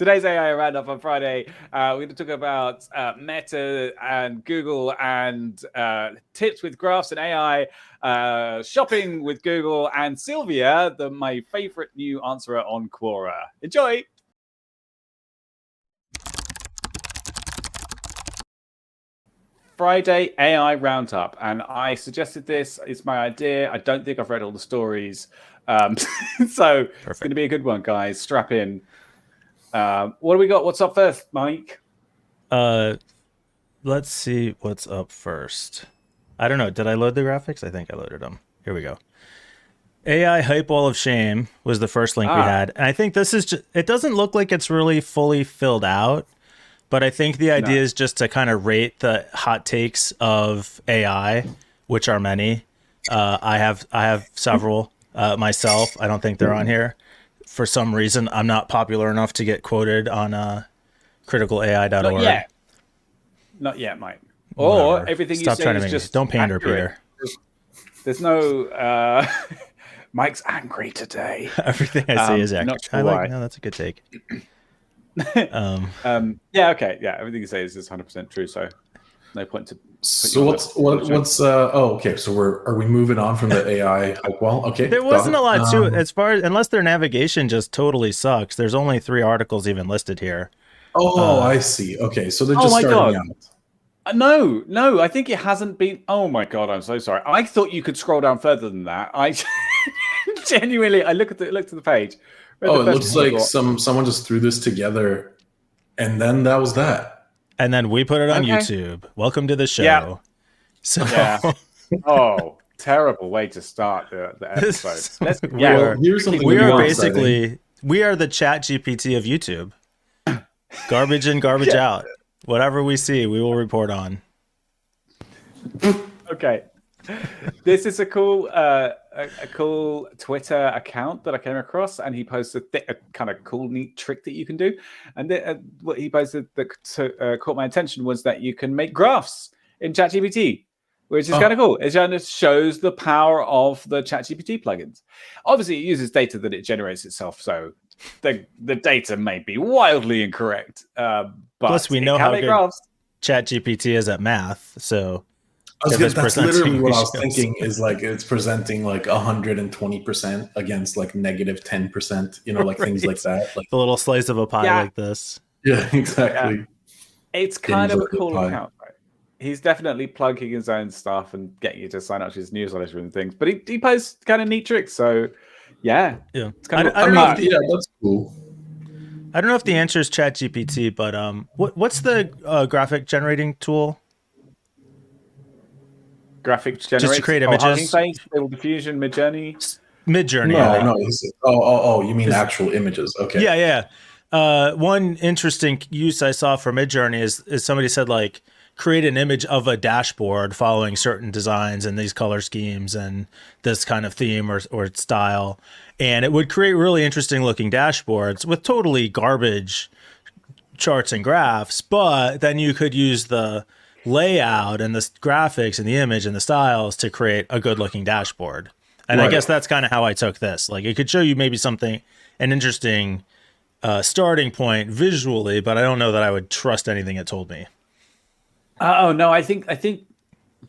Today's AI Roundup on Friday. We're going to talk about Meta and Google and tips with graphs and AI, shopping with Google, and Sylvia, my favorite new answerer on Quora. Enjoy. Friday AI Roundup, and I suggested this. It's my idea. I don't think I've read all the stories, so it's going to be a good one, guys. Strap in. What do we got? What's up first, Mike? Let's see what's up first. I don't know. Did I load the graphics? I think I loaded them. Here we go. AI Hype Wall of Shame was the first link we had. And I think this is just, it doesn't look like it's really fully filled out, but I think the idea is just to kind of rate the hot takes of AI, which are many. I have several myself. I don't think they're on here. For some reason, I'm not popular enough to get quoted on critical.ai.org. Not yet, Mike. Or Whatever. everything Stop you say trying to is make just don't pander, accurate. Peter. There's no Mike's angry today. Everything I say is accurate. Not sure why. No, that's a good take. Yeah, okay. Yeah, everything you say is 100% true, so no point to So okay, so are we moving on from the AI hype wall? Okay. There wasn't a lot to it as far as, unless their navigation just totally sucks. There's only 3 articles even listed here. I see. Okay, so they're just starting out. No, I think it hasn't been. Oh my god, I'm so sorry. I thought you could scroll down further than that. I genuinely, I looked at the page. It looks like someone just threw this together, and then that was that. And then we put it on YouTube. Welcome to the show. Yeah. So oh, terrible way to start the episode. We are the chat GPT of YouTube. Garbage in, garbage out. Whatever we see, we will report on. Okay. This is a cool Twitter account that I came across, and he posted a kind of cool, neat trick that you can do. And what he posted that caught my attention was that you can make graphs in ChatGPT, which is kind of cool. It kind of shows the power of the ChatGPT plugins. Obviously, it uses data that it generates itself, so the data may be wildly incorrect. But plus, we know how good ChatGPT is at math, so. That's literally what I was thinking. Is like it's presenting like 120% against like negative 10%. You know, like things like that. Like the little slice of a pie like this. Yeah, exactly. Yeah. It's kind of a cool account, right? He's definitely plugging his own stuff and getting you to sign up to his newsletter and things. But he posts kind of neat tricks. So yeah, it's kind of. That's cool. I don't know if the answer is ChatGPT, but what's the graphic generating tool? Graphic generator, just to create images. Stable Diffusion, Midjourney. No. You mean actual images? Okay. Yeah. One interesting use I saw for Midjourney is somebody said like create an image of a dashboard following certain designs and these color schemes and this kind of theme or style, and it would create really interesting looking dashboards with totally garbage charts and graphs. But then you could use the layout and the graphics and the image and the styles to create a good looking dashboard. And I guess that's kind of how I took this. Like it could show you maybe an interesting starting point visually, but I don't know that I would trust anything it told me. Oh no, I think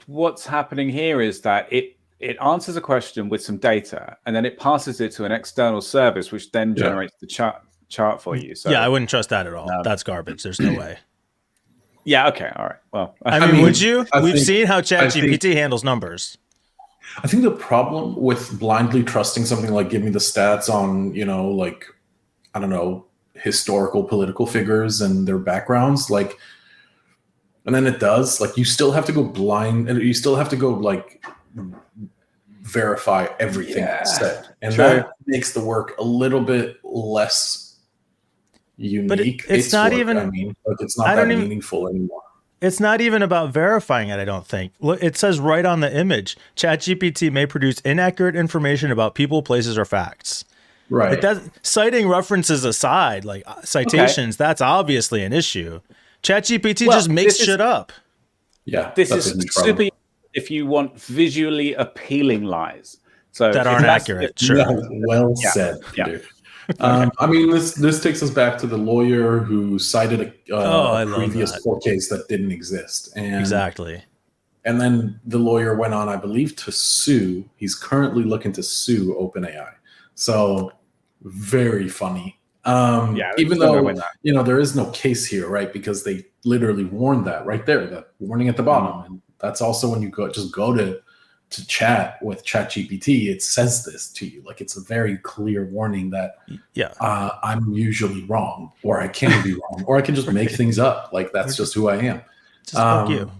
what's happening here is that it answers a question with some data and then it passes it to an external service, which then generates the chart for you. So yeah, I wouldn't trust that at all. That's garbage. There's no way. Yeah. Okay. All right. Well, I mean, would you? We've seen how ChatGPT handles numbers. I think the problem with blindly trusting something like give me the stats on, like, I don't know, historical political figures and their backgrounds, like, and then it does, like, you still have to go blind and you still have to go like verify everything that's said. And that makes the work a little bit less unique. But it's not even. It's not that meaningful anymore. It's not even about verifying it. I don't think. Look, it says right on the image, ChatGPT may produce inaccurate information about people, places, or facts. Right. Citing references aside, like citations, that's obviously an issue. ChatGPT just makes shit up. Yeah, this is super. If you want visually appealing lies, so that aren't accurate. Sure. Well said, Peter. I mean, this takes us back to the lawyer who cited I a love previous that. court case that didn't exist, and Exactly. and then the lawyer went on, I believe, to sue. He's currently looking to sue OpenAI. So very funny. Yeah, Even don't know though when that. there is no case here, right? Because they literally warned that right there, that warning at the bottom, and that's also when you go to chat with ChatGPT, it says this to you. Like, it's a very clear warning that Yeah. I'm usually wrong, or I can be wrong, or I can just make things up. Like, that's just who I am. Just fuck you.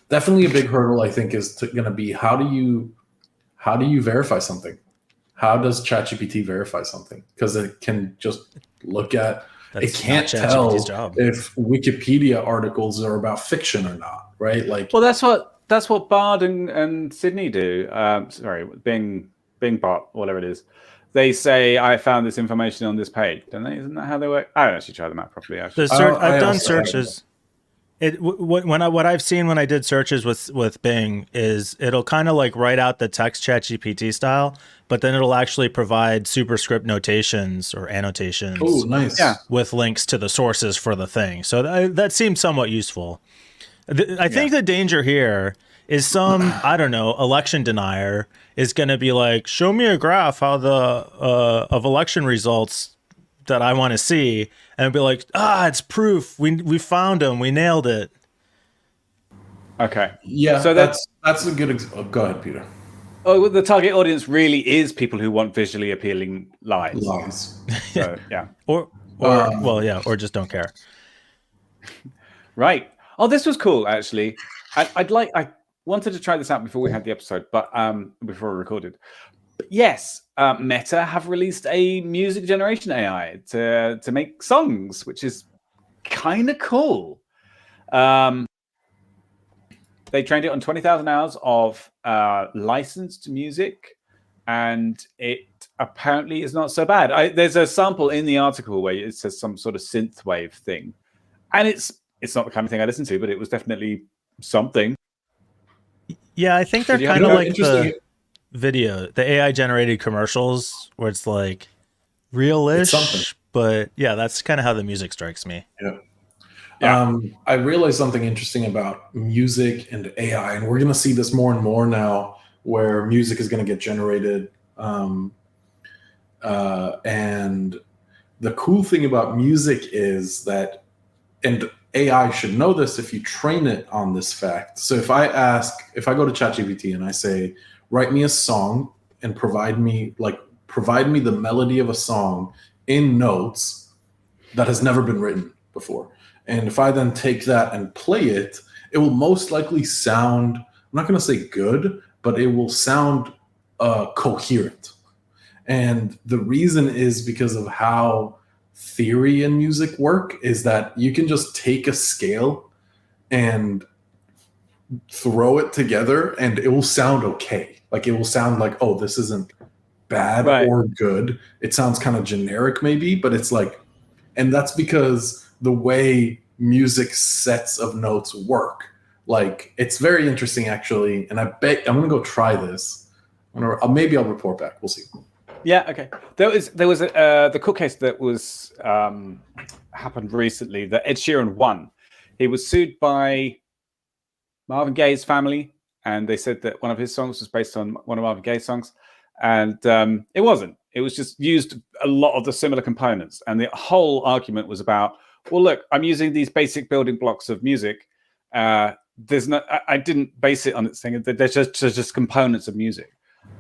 Definitely a big hurdle, I think, is going to be how do you verify something? How does ChatGPT verify something? Because it can just look at That's it can't not tell ChatGPT's job. if Wikipedia articles are about fiction or not, right? Like, Well, that's what Bard and Sydney do. Sorry, Bing Bot, whatever it is. They say I found this information on this page, don't they? Isn't that how they work? I don't actually try them out properly. Actually, I've done also have searches. What I've seen when I did searches with Bing is it'll kind of like write out the text ChatGPT style, but then it'll actually provide superscript notations or annotations. oh, nice. Yeah. With links to the sources for the thing. So that seems somewhat useful. I think the danger here is I don't know, election denier is going to be like, show me a graph how the of election results that I want to see, and be like, it's proof. We found him. We nailed it. Okay. Yeah, So that's a good go ahead, Peter. Oh, the target audience really is people who want visually appealing lies. So, yeah. Or just don't care. Right. Oh, this was cool, actually. I wanted to try this out before we had the episode, but before we recorded. But yes, Meta have released a music generation AI to make songs, which is kind of cool. They trained it on 20,000 hours of licensed music, and it apparently is not so bad. There's a sample in the article where it says some sort of synthwave thing, and it's not the kind of thing I listen to, but it was definitely something. Yeah, I think they're kind of like the video, the AI generated commercials where it's like real-ish, but yeah, that's kind of how the music strikes me. Yeah. I realized something interesting about music and AI, and we're going to see this more and more now, where music is going to get generated. And the cool thing about music is that, and AI should know this if you train it on this fact. So if I go to ChatGPT and I say, write me a song and provide me the melody of a song in notes that has never been written before. And if I then take that and play it, it will most likely sound, I'm not going to say good, but it will sound coherent. And the reason is because of how theory and music work is that you can just take a scale and throw it together and it will sound okay. Like, it will sound like, oh, this isn't bad or good. It sounds kind of generic maybe, but it's like, and that's because the way music sets of notes work. Like, it's very interesting actually, and I bet I'm gonna go try this. Maybe I'll report back. We'll see. Yeah. Okay. There was the court case that was happened recently that Ed Sheeran won. He was sued by Marvin Gaye's family, and they said that one of his songs was based on one of Marvin Gaye's songs, and it wasn't. It was just used a lot of the similar components, and the whole argument was about, well, look, I'm using these basic building blocks of music. There's no, I didn't base it on its thing. There's just components of music,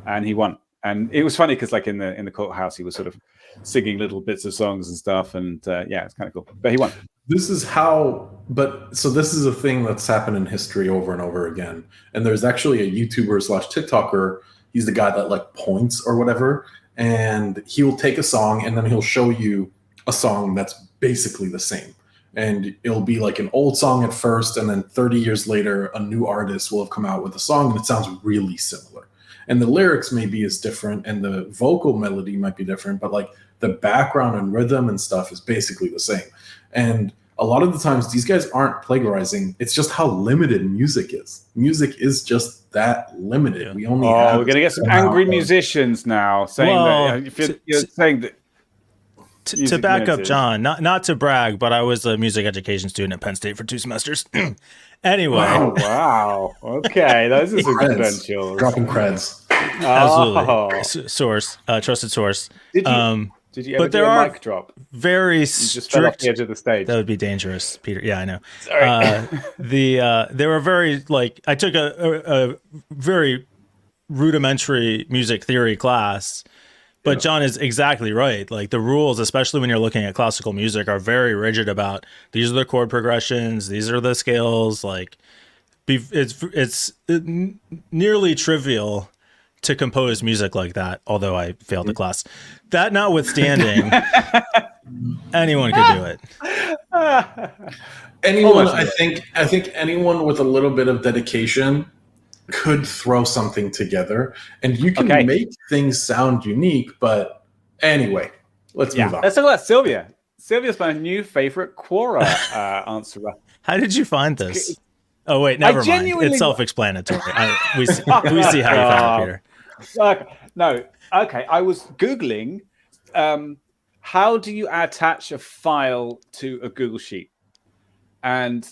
and he won. And it was funny because, like, in the courthouse, he was sort of singing little bits of songs and stuff, and yeah, it's kind of cool. But he won. This is this is a thing that's happened in history over and over again. And there's actually a YouTuber / TikToker. He's the guy that like points or whatever, and he will take a song and then he'll show you a song that's basically the same. And it'll be like an old song at first, and then 30 years later, a new artist will have come out with a song and it sounds really similar. And the lyrics maybe is different and the vocal melody might be different, but like the background and rhythm and stuff is basically the same. And a lot of the times these guys aren't plagiarizing. It's just how limited music is. Music is just that limited. Yeah. We only we're going to get some angry musicians now saying that if you're saying that To back up John, not to brag, but I was a music education student at Penn State for 2 semesters. Anyway. Oh, wow. Okay, those are some credentials. Dropping creds. Absolutely. Source, trusted source. Did you ever but there do a are mic drop? Very you just fell off the edge of the stage. That would be dangerous, Peter. Yeah, I know. Sorry. They were very I took a very rudimentary music theory class, but John is exactly right. Like the rules, especially when you're looking at classical music, are very rigid about these are the chord progressions, these are the scales. Like it's nearly trivial to compose music like that, although I failed the class. That notwithstanding, anyone could do it. Anyone, I think anyone with a little bit of dedication could throw something together, and you can make things sound unique. But anyway, let's move on. Let's talk about Sylvia. Sylvia's my new favorite Quora answerer. How did you find this? Oh wait, never mind. It's self-explanatory. We see how you found it, Peter. No, okay. I was Googling how do you attach a file to a Google Sheet, and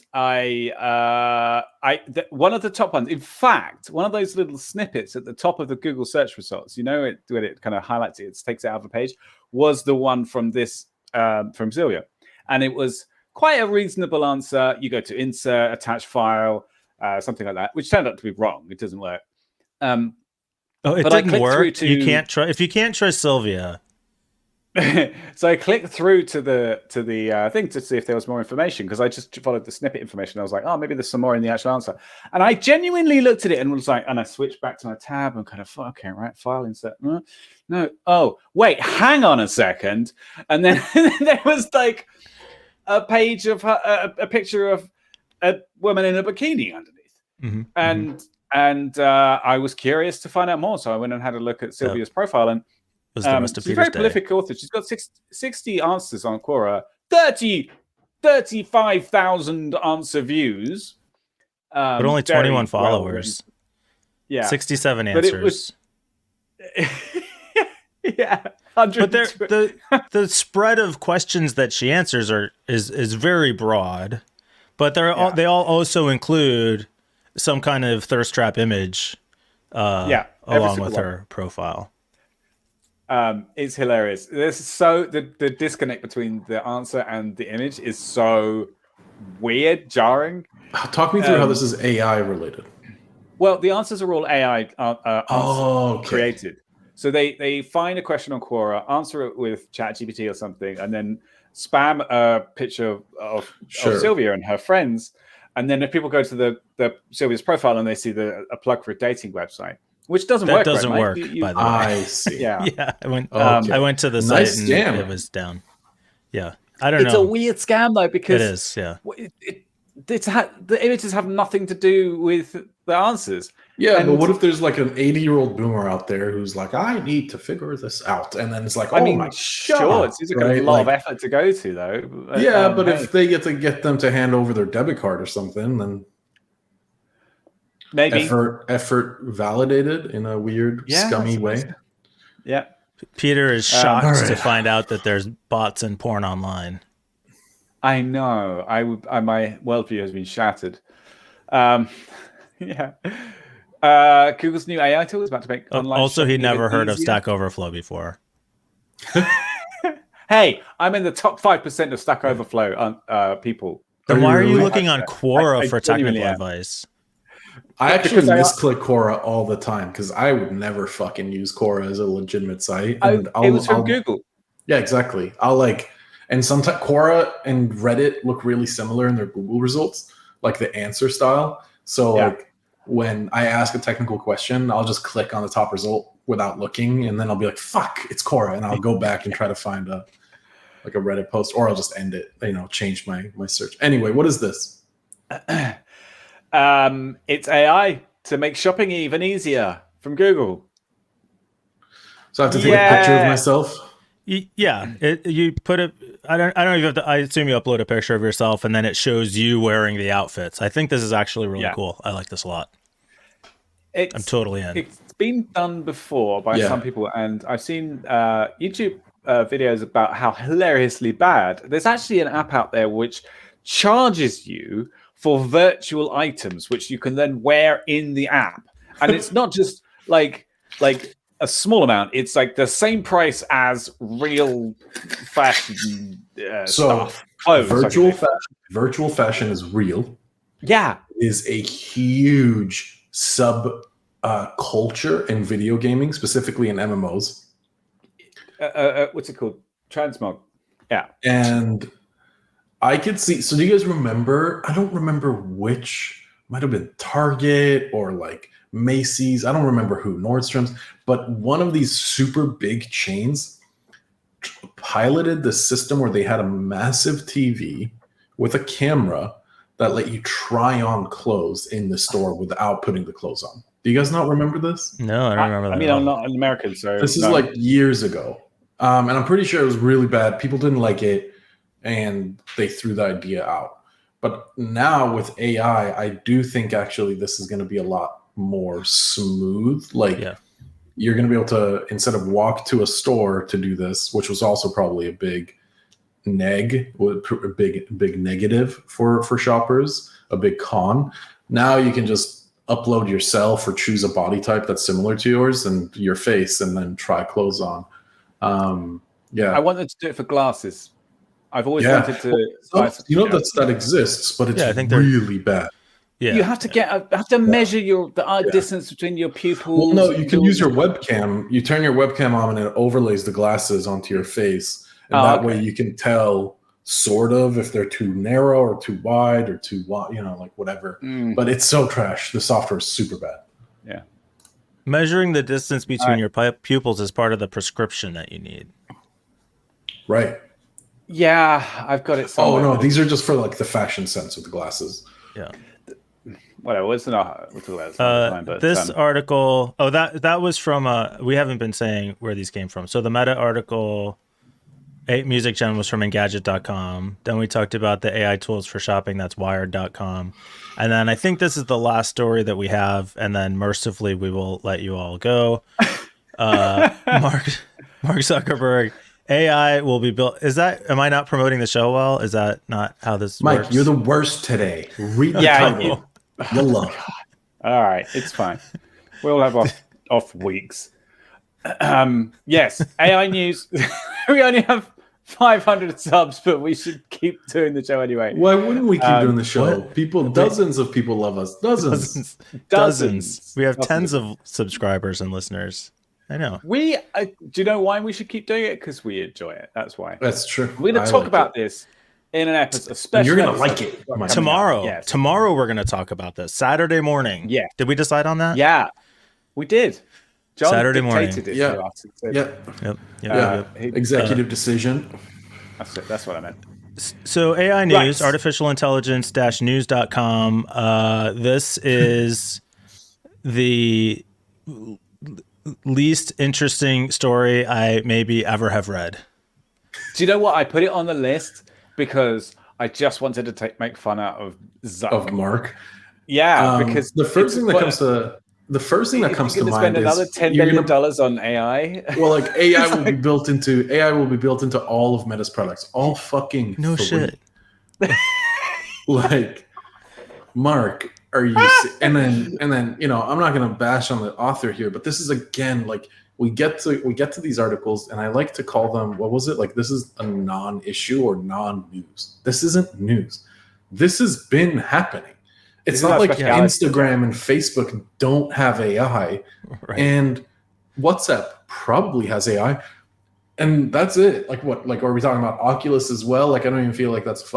one of the top ones. In fact, one of those little snippets at the top of the Google search results, when it kind of highlights it takes it out of the page, was the one from this from Sylvia, and it was quite a reasonable answer. You go to insert, attach file, something like that, which turned out to be wrong. It doesn't work. It didn't work. You can't try if you can't trust Sylvia. So I clicked through to the thing to see if there was more information, because I just followed the snippet information. I was like, oh, maybe there's some more in the actual answer. And I genuinely looked at it and was like, and I switched back to my tab and kind of, okay, right, file insert. No, oh, wait, hang on a second. And then there was like a page of a picture of a woman in a bikini underneath. Mm-hmm. And I was curious to find out more. So I went and had a look at Sylvia's profile, and was the rest of she's a very prolific author. She's got 60 answers on Quora, 35,000 answer views. But only 21 followers. Yeah. 67 answers. Yeah. But the spread of questions that she answers is very broad. But they all also include some kind of thirst trap image along with her profile. It's hilarious. The disconnect between the answer and the image is so weird, jarring. Talk me through how this is AI related. Well, the answers are all AI created. So they find a question on Quora, answer it with ChatGPT or something, and then spam a picture of Sylvia and her friends. And then if people go to the Sylvia's profile and they see a plug for a dating website, which doesn't work. That doesn't work, by the way. I see. Yeah. I went to the site and scam. It was down. Yeah. I don't know. It's a weird scam though, because it is, yeah. The images have nothing to do with the answers. Yeah, but what if there's like an 80-year-old boomer out there who's like, I need to figure this out, and then it's like, sure, it seems like a lot of effort to go to though. Yeah, but if they get them to hand over their debit card or something, then maybe effort validated in a weird, scummy way. Yeah. Peter is shocked to find out that there's bots and porn online. I know. My worldview has been shattered. Yeah. Google's new AI tool is about to make online. Also, he'd never heard of Stack Overflow before. Hey, I'm in the top 5% of Stack Overflow people. Then why are you looking on Quora for technical advice? I actually misclick Quora all the time because I would never fucking use Quora as a legitimate site. And it was from Google. Yeah, exactly. And sometimes Quora and Reddit look really similar in their Google results, like the answer style. So like when I ask a technical question, I'll just click on the top result without looking, and then I'll be like, "Fuck, it's Quora," and I'll go back and try to find a Reddit post, or I'll just end it. Change my search. Anyway, what is this? It's AI to make shopping even easier from Google. So I have to take a picture of myself. Yeah, you put it. I don't know if you have to. I assume you upload a picture of yourself, and then it shows you wearing the outfits. I think this is actually really cool. I like this a lot. I'm totally in. It's been done before by some people, and I've seen YouTube videos about how hilariously bad. There's actually an app out there which charges you for virtual items, which you can then wear in the app, and it's not just like a small amount. It's like the same price as real fashion stuff. Clothes, virtual fashion is real. Yeah, is a huge sub culture in video gaming, specifically in MMOs. What's it called? Transmog. Yeah. And I could see. So, do you guys remember? I don't remember which. Might have been Target or like Macy's. I don't remember who. Nordstrom's. But one of these super big chains piloted the system where they had a massive TV with a camera that let you try on clothes in the store without putting the clothes on. Do you guys not remember this? No, I don't remember that. I mean, I'm not an American, so this is like years ago. And I'm pretty sure it was really bad. People didn't like it, and they threw the idea out. But now with AI, I do think actually this is going to be a lot more smooth. Like you're going to be able to, instead of walk to a store to do this, which was also probably a big big negative for shoppers, a big con. Now you can just upload yourself or choose a body type that's similar to yours and your face, and then try clothes on. I wanted to do it for glasses. I've always wanted to. That exists, but it's I think really bad. Yeah, you have to measure the distance between your pupils. Well, no, you can use your webcam. You turn your webcam on, and it overlays the glasses onto your face. And that way you can tell sort of if they're too narrow or too wide or too wide, like whatever. But it's so trash. The software is super bad. Yeah. Measuring the distance between your pupils is part of the prescription that you need. Right. Yeah, I've got it somewhere. Oh, no, these are just for like the fashion sense of the glasses. Yeah. Whatever. It's not. This article. Oh, that was from. We haven't been saying where these came from. So the Meta article. Music Gen was from Engadget.com. Then we talked about the AI tools for shopping. That's Wired.com. And then I think this is the last story that we have. And then mercifully, we will let you all go. Mark Zuckerberg. AI will be built. Am I not promoting the show well? Is that not how this Mike, works? you're the worst today. Read the title. You'll love it. All right, it's fine. We'll have off weeks. Yes, AI news. We only have 500 subs, but we should keep doing the show anyway. Why wouldn't we keep doing the show? Dozens of people love us. Dozens. We have tens of subscribers and listeners. I know. Do you know why we should keep doing it? Because we enjoy it. That's why. That's true. We're going to talk about this in an episode, especially. You're going to like it tomorrow. Yes. Tomorrow we're going to talk about this. Saturday morning. Yeah. Did we decide on that? Yeah, we did. John Saturday morning. Executive decision. That's it. That's what I meant. So AI news, artificial intelligence news.com. This is the least interesting story I maybe ever have read. Do you know what? I put it on the list because I just wanted to make fun out of Zuck. Of Mark. Yeah, because the first thing that comes to mind spend another $10 billion on AI. Well, like AI will be built into all of Meta's products. All fucking no shit. Like, Mark, are you? And then I'm not gonna bash on the author here, but this is again like we get to these articles, and I like to call them, what was it? Like, this is a non-issue or non-news. This isn't news. This has been happening. It's not like Instagram and Facebook don't have AI, right. And WhatsApp probably has AI, and that's it. Like what? Like, are we talking about Oculus as well? Like, I don't even feel like that's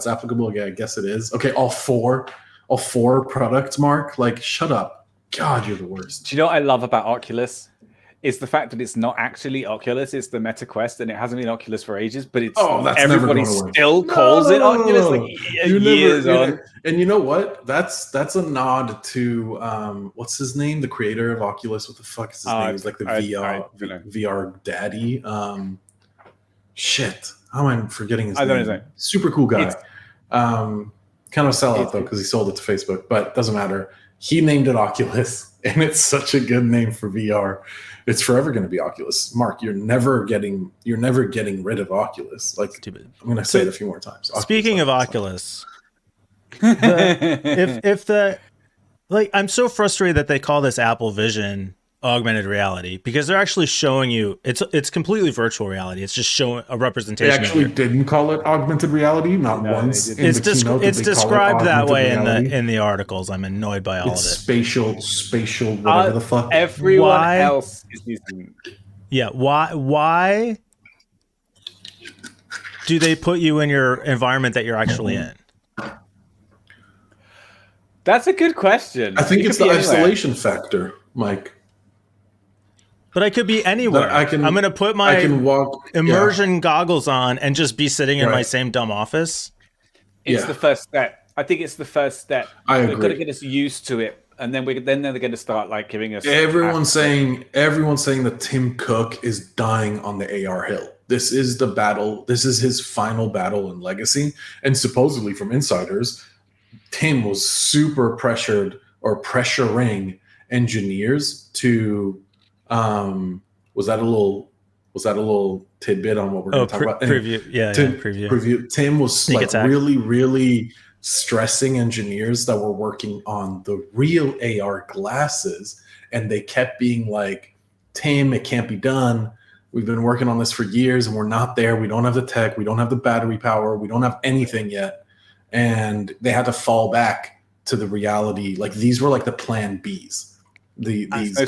applicable. Yeah, I guess it is. Okay, all four products, Mark. Like, shut up. God, you're the worst. Do you know what I love about Oculus? It's the fact that it's not actually Oculus, it's the Meta Quest, and it hasn't been Oculus for ages, but it's everybody still calls it Oculus like years on. And you know what? That's a nod to what's his name? The creator of Oculus. What the fuck is his name? He's like the VR daddy. Shit. How am I forgetting his name? I don't know. Super cool guy. Kind of a sellout though, because he sold it to Facebook, but doesn't matter. He named it Oculus, and it's such a good name for VR. It's forever going to be Oculus. Mark, you're never getting rid of Oculus. Like, Stupid. I'm going to say it a few more times. Speaking of Oculus, if the like, I'm so frustrated that they call this Apple Vision augmented reality, because they're actually showing you it's completely virtual reality. It's just showing a They representation. actually didn't call it augmented reality, not once. they In It's the keynote did it's they call it described that augmented way reality. in the articles. I'm annoyed by all It's of it. spatial, whatever the fuck. Everyone Why? else is using. Yeah, why do they put you in your environment that you're actually in? That's a good question. I think It it's could the be anywhere. isolation factor, Mike. But I could be anywhere. That I can- I'm going to put I can my walk immersion goggles on and just be sitting in my Right. same dumb office. It's Yeah. the first step. I think it's the first step. I They've got to agree. get us used to it, and then they're going to start like giving us. Everyone's saying that Tim Cook is dying on the AR hill. This is the battle. This is his final battle in Legacy. And supposedly from insiders, Tim was super pressured or pressuring engineers to was that a little tidbit on what we're going to talk about? Preview. Yeah, preview. Tim was Sneak like attack. really stressing engineers that were working on the real AR glasses, and they kept being like, Tim, it can't be done. We've been working on this for years and we're not there. We don't have the tech, we don't have the battery power, we don't have anything yet. And they had to fall back to the reality. Like, these were like the plan Bs.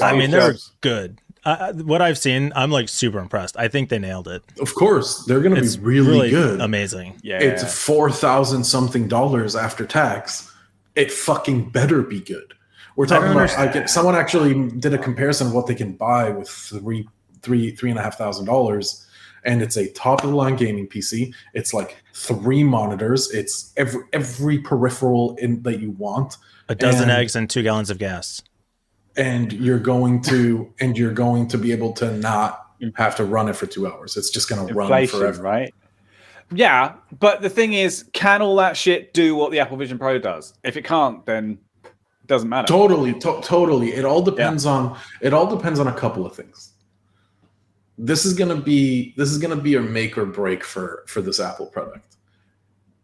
I mean, they're good. What I've seen, I'm like super impressed. I think they nailed it. Of course, they're going to be really good. Amazing. Yeah, It's $4,000 something after tax. It fucking better be good. We're talking about someone actually did a comparison of what they can buy with $3,500, and it's a top of the line gaming PC. It's like 3 monitors. It's every peripheral that you want. A dozen eggs and 2 gallons of gas. And you're going to be able to not have to run it for 2 hours. It's just going to run forever, right? Yeah, but the thing is, can all that shit do what the Apple Vision Pro does? If it can't, then it doesn't matter. Totally. It all depends on a couple of things. This is gonna be a make or break for this Apple product.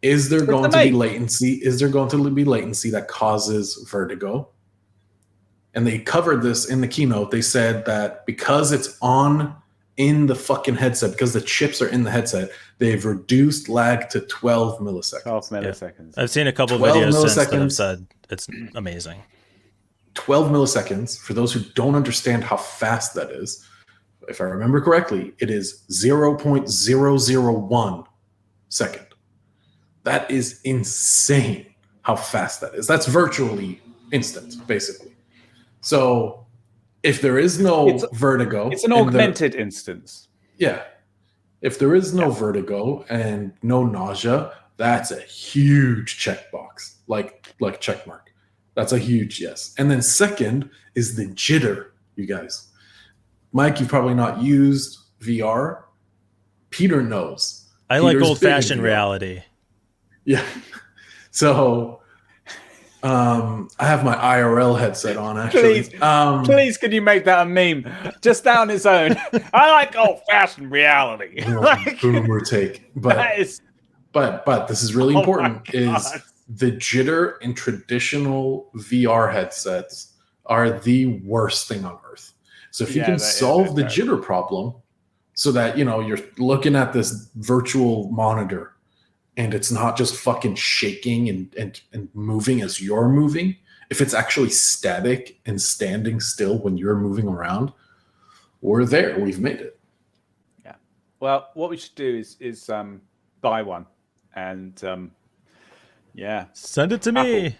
Is there going to be latency? Is there going to be latency that causes vertigo? And they covered this in the keynote. They said that because it's in the fucking headset, because the chips are in the headset, they've reduced lag to 12 milliseconds. 12 milliseconds. I've seen a couple of videos since that have said it's amazing. 12 milliseconds, for those who don't understand how fast that is, if I remember correctly, it is 0.001 second. That is insane how fast that is. That's virtually instant, basically. So if there is no vertigo... It's an augmented instance. Yeah. If there is no vertigo and no nausea, that's a huge checkbox, like check mark. That's a huge yes. And then second is the jitter, you guys. Mike, you've probably not used VR. Peter knows. I like old-fashioned reality. Yeah. So I have my IRL headset on, actually. Please, could you make that a meme? Just on its own. I like old-fashioned reality. Boomer take. But this is really important, is the jitter in traditional VR headsets are the worst thing on earth. So if you can solve the jitter problem so that, you're looking at this virtual monitor and it's not just fucking shaking and moving as you're moving, if it's actually static and standing still when you're moving around, we're there. We've made it. Yeah. Well, what we should do is buy one and send it to me.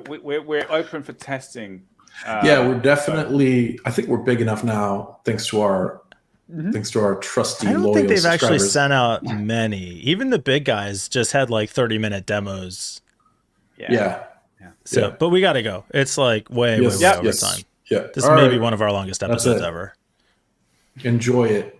We're open for testing. We're definitely. I think we're big enough now, thanks to our trusty. I don't loyal think they've actually subscribers. sent out many. Even the big guys just had like 30-minute demos. Yeah. So, but we got to go. It's like way over time. Yeah. This may be one of our longest episodes ever. Enjoy it.